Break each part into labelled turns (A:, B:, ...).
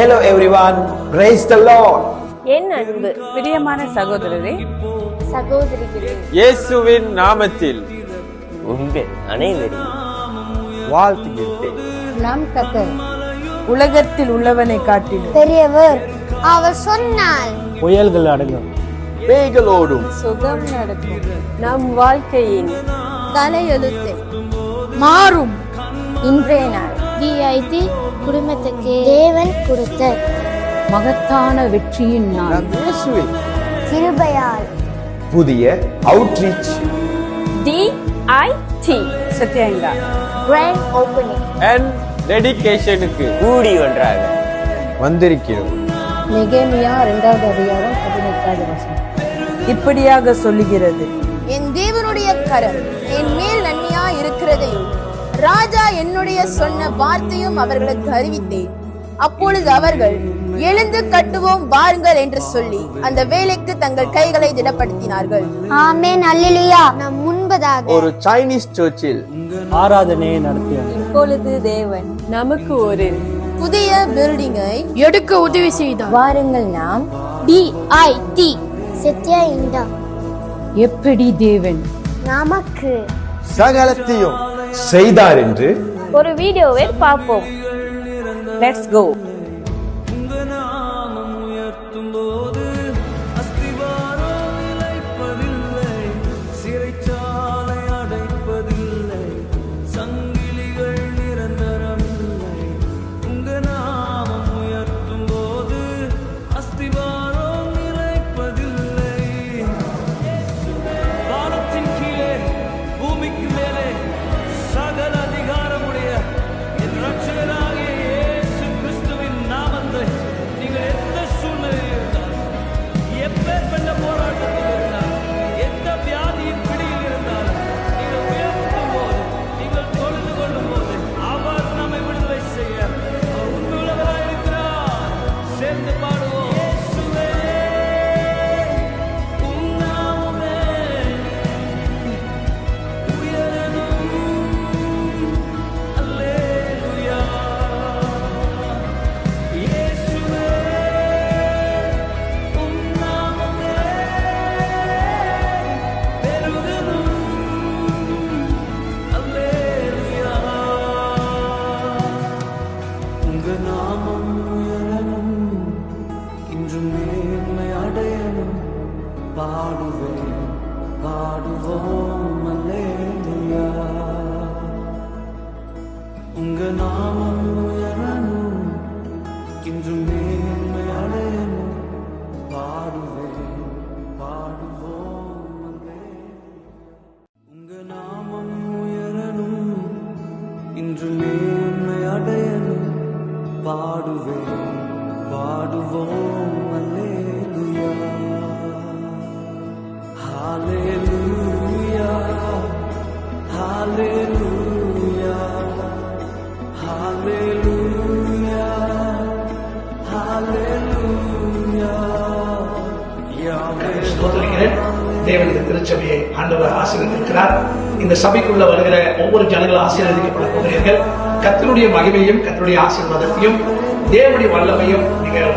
A: Hello everyone, praise the Lord.
B: என் அன்பு பிரியமான சகோதரரே
C: சகோதரிகளே,
D: இயேசுவின் நாமத்தில்
E: உங்கள் அனைவரையும்
D: வாழ்த்துகிறேன்.
F: நம் கர்த்தர் உலகத்தில் உள்ளவனை காட்டிலும்
C: பெரியவர் அவர் சொன்னால்
G: புயல்கள் அடங்கும்,
D: பேய்களோடும்
F: சுகம் நடக்கும்.
B: நம் வாழ்க்கையின்
C: தலையெழுத்து
F: மாறும்.
C: இன்றைய நாள் DIT குடும்பத்துக்கு தேவன் கொடுத்த
F: மகத்தான வெற்றியின் நாள்.
D: நம் இயேசுவின்
C: கிருபையால்
A: புதிய outreach
B: DIT
F: சத்யங்கா
C: கிராண்ட் ஓபனிங்
D: அண்ட் டெடிகேஷனுக்கு
E: கூடி ஒன்றாக
D: வந்திருக்கிறோம்.
F: நெகேமியா 2வது அதிகாரம் 18வது வசனம் இப்படியாக சொல்லுகிறது:
H: என் தேவனுடைய கரம் என் மேல் நன்மையா இருக்கிறதையும் ராஜா என்னுடைய சொன்ன வார்த்தையும் அவர்களுக்கு அறிவித்தேன். அப்பொழுது அவர்கள் எழுந்து கட்டுவோம் வாருங்கள் என்று சொல்லி அந்த வேலைக்கு தங்கள் கைகளை திடப்படுத்தினார்கள்.
C: ஆமென், அல்லேலூயா. நம் முன்பதாக
D: ஒரு சைனீஸ் சர்ச்சில்
G: ஆராதனையை நடத்தியது.
B: இப்பொழுது தேவன் நமக்கு ஒரு
H: புதிய பில்டிங்கை
F: எடுக்க உதவி செய்தார்.
C: வாருங்கள் நாம் DIT சத்யா இந்தா
F: எப்படி தேவன்
C: நமக்கு
D: சகலத்தையும்
A: செய்தார் என்று
B: ஒரு வீடியோவை பார்ப்போம். Let's go.
I: தேவனுடைய திருச்சபையை ஆண்டவர் ஆசீர்வதிக்கிறார். இந்த சபைக்குள்ள வருகிற ஒவ்வொரு ஜனங்களும் ஆசீர்வதிக்கப்பட போகிறீர்கள். கர்த்தருடைய மகிமையும் கர்த்தருடைய ஆசீர்வாதத்தையும் தேவனுடைய வல்லமையும் நீங்கள்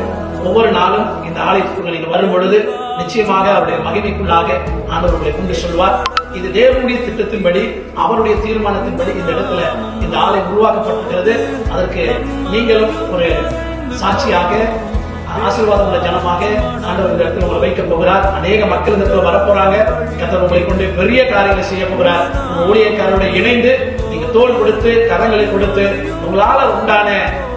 I: ஒவ்வொரு நாளும் இந்த ஆலயத்துக்குள்ள நீங்க வரும் பொழுது நிச்சயமாக அவருடைய மகிமைக்குள்ளாக ஆண்டவர் உங்களை கொண்டு சொல்வார். இது தேவனுடைய திட்டத்தின்படி அவருடைய தீர்மானத்தின்படி இந்த இடத்துல இந்த ஆலயம் உருவாக்கப்பட்டிருக்கிறது. அதற்கு நீங்களும் ஒரு சாட்சியாக ஆசீர்வாதம் உள்ள ஜனமாக ஆண்டவர் இந்த இடத்துல உங்களை வைக்க போகிறார். அநேக மக்கள் இந்த இடத்துல வரப்போறாங்க. கர்த்தர் உங்களை கொண்டு பெரிய காரியங்களை செய்ய போகிறார். உங்க ஊழியக்காரரோட இணைந்து நீங்க தோள் கொடுத்து கரங்களை கொடுத்து உங்களால உண்டான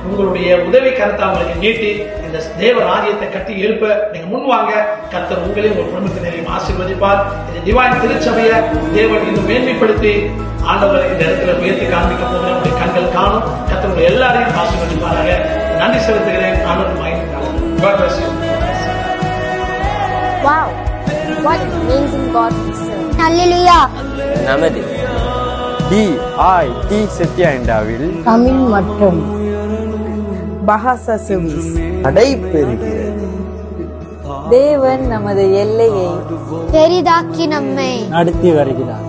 I: உங்களுடைய உதவி கருத்தை அவங்களுக்கு நீட்டி இந்த தேவ ராஜ்யத்தை கட்டி எழுப்ப நீங்க முன்வாங்க. கர்த்தர் உங்களையும் உங்கள் குடும்பத்தினரையும் ஆசீர்வதிப்பார். இந்த டிவைன் திருச்சபையை தேவன் இன்னும் மேன்மைப்படுத்தி ஆண்டவர் இந்த இடத்துல உயர்த்தி காண்பிக்க போகிற உங்களுடைய கண்கள் காணும். கர்த்தர் உங்களை எல்லாரையும் ஆசீர்வதிப்பாராக. நன்றி செலுத்துகிறேன். ஆண்டவர் மகிமைக்காக. God bless you.
C: Wow, what amazing God we serve. Hallelujah.
E: நமது
D: DIT சத்யாண்டாவில்
F: தமிழ் மற்றும் பஹாசா சர்வீஸ்
D: நடைபெறுகிறது.
B: தேவன் நமது எல்லையை
C: பெரிதாக்கி நம்மை
G: நடத்தி வருகிறார்.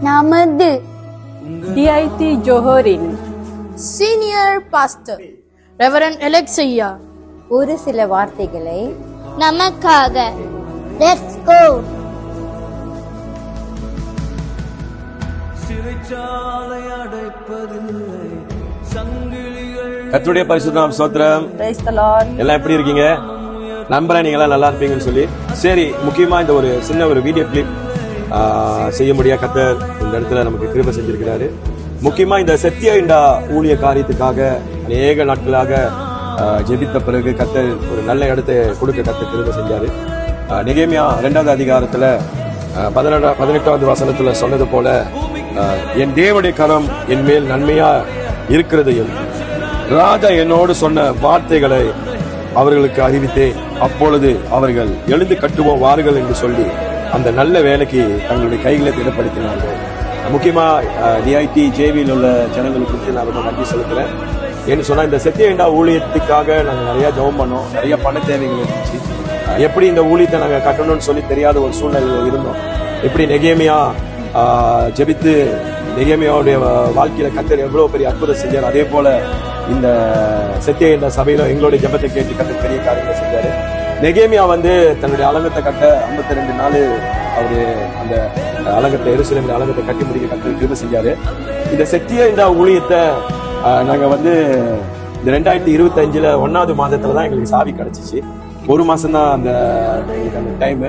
C: நமது
B: DIT ஜோஹரின்
H: சீனியர் பாஸ்டர்
F: ரெவரண்ட் எலெக்ஸ் ஐயா
B: ஒரு சில வார்த்தைகளை
C: நமக்காக. Let's go.
J: கர்த்தருடைய பரிசுத்த நாமம் ஸ்தோத்திரம்.
B: Praise the Lord.
J: எல்லாம் எப்படி இருக்கீங்க? நம்புறேன் நீங்க எல்லாம் நல்லா இருப்பீங்கன்னு சொல்லி. சரி, முக்கியமா இந்த ஒரு சின்ன ஒரு வீடியோ கிளிப் செய்ய முடியா கர்த்தர் இந்த இடத்துல நமக்கு கிருபை செஞ்சிருக்கிறாரு. முக்கியமா இந்த சத்திய இண்டா ஊழிய காரியத்துக்காக அநேக நாட்களாக ஜெபித்த பிறகு கர்த்தர் ஒரு நல்ல இடத்தை கொடுக்க கர்த்தர் கிருபை செஞ்சாரு. நெகேமியா 2வது அதிகாரத்துல 18வது வசனத்துல சொன்னது போல, என் தேவனுடைய கரம் என் மேல் நன்மையா இருக்கிறதையும் ராஜா என்னோடு சொன்ன வார்த்தைகளை அவர்களுக்கு அறிவித்தேன். அப்பொழுது அவர்கள் எழுந்து கட்டுவோம் வாருங்கள் என்று சொல்லி அந்த நல்ல வேலைக்கு தங்களுடைய கைகளை திடப்படுத்தினார்கள். முக்கியமா டிஐடி ஜேவியில் உள்ள ஜனங்களுக்கு நான் ரொம்ப நன்றி செலுத்துறேன். என்று சொன்னா இந்த சத்தியண்டா ஊழியத்துக்காக நாங்கள் நிறைய ஜெபம் பண்ணோம். நிறைய பண தேவைகள் இருந்துச்சு. எப்படி இந்த ஊழியத்தை நாங்கள் கட்டணும்னு சொல்லி தெரியாத ஒரு சூழ்நிலையில் இருந்தோம். எப்படி நெகேமியா ஜெபித்து நெகேமியாவுடைய வாழ்க்கையில கர்த்தர் எவ்வளவு பெரிய அற்புதம் செஞ்சார், அதே போல இந்த சத்திய இந்த சபையில எங்களுடைய ஜெபத்தை கேட்டு கர்த்தர் பெரிய காரியங்களை செஞ்சாரு. நெகேமியா தன்னுடைய அலங்கத்தை கட்ட 52 நாள் அவரு அந்த அலங்கத்தை எருசலேமின் அலங்கத்தை கட்டி முடிக்க கர்த்தர் கிருபை செஞ்சாரு. இந்த சத்திய இந்த ஊழியத்தை நாங்க இந்த 2025 1வது மாதத்துலதான் எங்களுக்கு சாவி கிடைச்சிச்சு. ஒரு மாசம் தான் அந்த டைம்.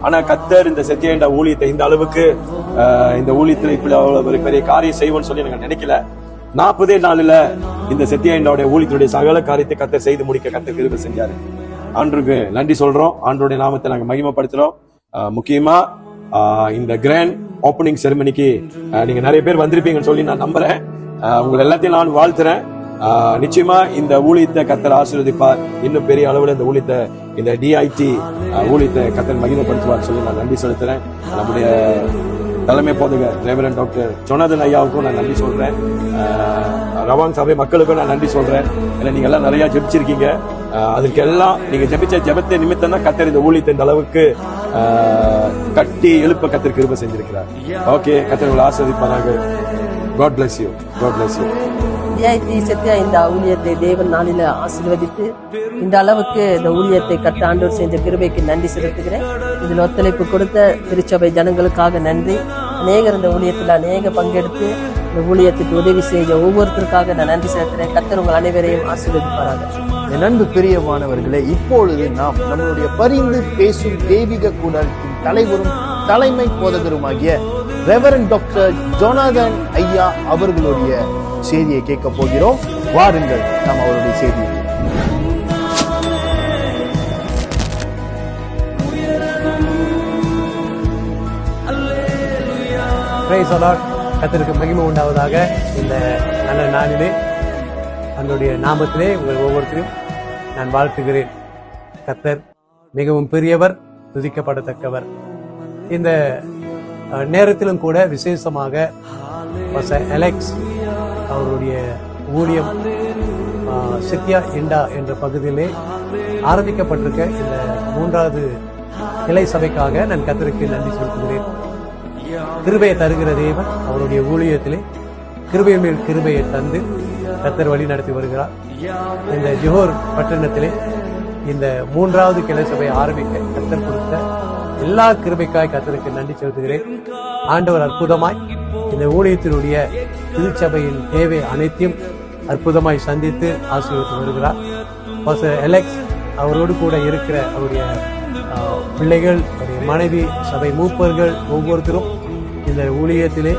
J: ஆனா கர்த்தர் இந்த சத்திய ஊழியத்தை இந்த அளவுக்கு இந்த ஊழியத்துல இப்படி அவ்வளவு பெரிய காரியம் செய்வோம்னு சொல்லி நாங்க நினைக்கல. 40 நாள்ல இந்த சத்திய ஊழியத்துடைய சகல காரியத்தை கர்த்தர் செய்து முடிக்க கர்த்தர் கிருபை செஞ்சாரு. ஆண்டவருக்கு நன்றி சொல்றோம். ஆண்டவருடைய நாமத்தை நாங்க மகிமைப்படுத்துறோம். முக்கியமா இந்த கிராண்ட் ஓபனிங் செரிமனிக்கு நீங்க நிறைய பேர் வந்திருப்பீங்கன்னு சொல்லி நான் நம்புறேன். உங்களை எல்லாத்தையும் நான் வாழ்த்துறேன். நிச்சயமா இந்த ஊழியத்தை கர்த்தர் ஆசீர்வதிப்பார். இன்னும் பெரிய அளவுல இந்த ஊழியத்தை இந்த டிஐடி ஊழியத்தை கர்த்தர் மகிமைப்படுத்துவார் சொல்லி நான் நன்றி செலுத்துறேன். நம்முடைய தலைமை போதகர் ரெவரண்ட் டாக்டர் ஜொனாதன் ஐயாவுக்கும் நான் நன்றி சொல்றேன். ரவாங் சபை மக்களுக்கும் நான் நன்றி சொல்றேன். ஏன்னா நீங்க எல்லாம் நிறைய ஜெபிச்சிருக்கீங்க. அதுக்கு எல்லாம் நீங்க ஜெபிச்ச ஜெபத்தை நிமித்தம் தான் கர்த்தர் இந்த ஊழியத்தை இந்த அளவுக்கு கட்டி எழுப்ப கர்த்தர் கிருபை செஞ்சிருக்கிறார். ஓகே, கர்த்தர் உங்களை ஆசீர்வதிப்பாராக. God bless you. God bless you.
K: Sathya இந்த ஊழியத்தை தேவன் நாளில ஆசீர்வதித்து இந்த அளவுக்கு இந்த ஊழியத்தை கட்ட ஆண்டவர் செஞ்ச கிருபைக்கு நன்றி செலுத்துகிறேன். இதில் ஒத்துழைப்பு கொடுத்த திருச்சபை ஜனங்களுக்காக நன்றி. அநேகர் இந்த ஊழியத்தில் அநேக பங்கெடுத்து இந்த ஊழியத்துக்கு உதவி செய்ய ஒவ்வொருத்தருக்காக நான் நன்றி செலுத்துகிறேன். கர்த்தர் உங்கள் அனைவரையும் ஆசீர்வதிப்பாராக.
D: என் அன்பு பிரியமானவர்களே, இப்பொழுது நாம் நம்மளுடைய பரிந்து பேசும் தெய்வீக கூட்டத்தின் தலைவரும் தலைமை போதகருமாகிய ரெவரண்ட் டாக்டர் ஜொனாதன் ஐயா அவர்களுடைய செய்தியை கேட்க போகிறோம். வாருங்கள் நாம் அவருடைய செய்தியை.
G: Praise the Lord. கர்த்தருக்கு மகிமை உண்டாவதாக. இந்த நல்ல நாளிலே அவருடைய நாமத்திலே உங்கள் ஒவ்வொருத்தரையும் நான் வாழ்த்துகிறேன். கர்த்தர் மிகவும் பெரியவர், துதிக்கப்படத்தக்கவர். இந்த நேரத்திலும் கூட விசேஷமாக அலெக்ஸ் அவருடைய ஊழியம் சத்யா இண்டா என்ற பகுதியிலே ஆரம்பிக்கப்பட்டிருக்க இந்த 3வது கிளை சபைக்காக நான் கர்த்தருக்கு நன்றி செலுத்துகிறேன். கிருபையை தருகிற தேவன் அவருடைய ஊழியத்திலே கிருபை மேல் கிருபையை தந்து கர்த்தர் வழி நடத்தி வருகிறார். இந்த ஜோஹர் பட்டணத்திலே இந்த 3வது கிளை சபையை ஆரம்பிக்க கர்த்தர் கொடுத்த எல்லா கிருபைக்காய் கர்த்தருக்கு நன்றி செலுத்துகிறேன். ஆண்டவர் அற்புதமாய் இந்த ஊழியத்தினுடைய திருச்சபையின் தேவை அனைத்தையும் அற்புதமாய் சந்தித்து ஆசீர்வதித்து வருகிறார். அலெக்ஸ் அவரோடு கூட இருக்கிற அவருடைய பிள்ளைகள், அவருடைய மனைவி, சபை மூப்பர்கள் ஒவ்வொருத்தரும் இந்த ஊழியத்திலே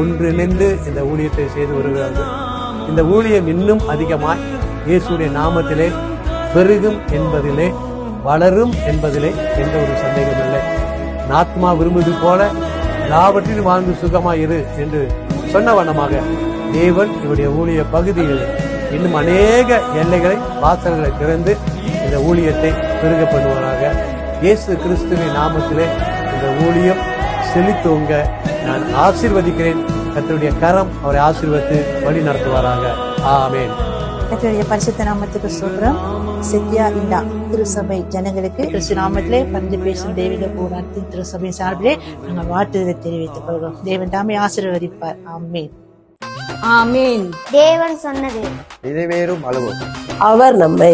G: ஒன்றிணைந்து இந்த ஊழியத்தை செய்து வருகிறார்கள். இந்த ஊழியம் இன்னும் அதிகமாய் இயேசுடைய நாமத்திலே பெருகும் என்பதிலே, வளரும் என்பதிலே எந்த ஒரு சந்தேகம் இல்லை. ஆத்மா விரும்புவது போல எல்லாவற்றிலும் வாழ்ந்து சுகமாயிரு என்று சொன்ன வண்ணமாக தேவன் இவருடைய ஊழிய பகுதிகளில் இன்னும் அநேக எல்லைகளை, வாசல்களை திறந்து இந்த ஊழியத்தை பெருக பண்ணுவாராக. இயேசு கிறிஸ்துவின் நாமத்திலே இந்த ஊழியம் செழித்தோங்க நான் ஆசீர்வதிக்கிறேன். கர்த்தருடைய கரம் அவரை ஆசீர்வதித்து வழி நடத்துவாராக. ஆமென்.
L: கர்த்தருடைய பரிசுத்த நாமத்துக்கு ஸ்தோத்திரம். சத்யா இண்டா திருசபை ஜனங்களுக்கு கிறிஸ்து நாமத்திலே பரிந்து பேசும் தெய்வீக போராட்டத்தின் திருசபை சார்பிலே நாங்கள் வாழ்த்துதலை தெரிவித்துக் கொள்கிறோம். தேவன் தாமே ஆசீர்வதிப்பார். ஆமென்.
F: ஆமீன்.
C: தேவன் சொன்னது
A: நிறைவேறும் அளவும்
K: அவர் நம்மை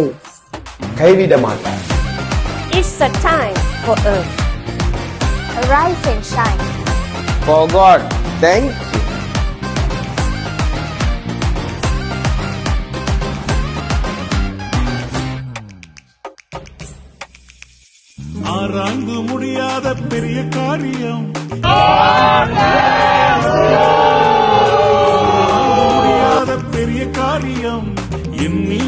A: கைவிட மாட்டார்.
C: It's a time for us. Arise and shine.
A: For God, thank you.
M: ஆராய்ந்து முடியாத பெரிய காரியம் முடியாத பெரிய காரியம் எண்ணி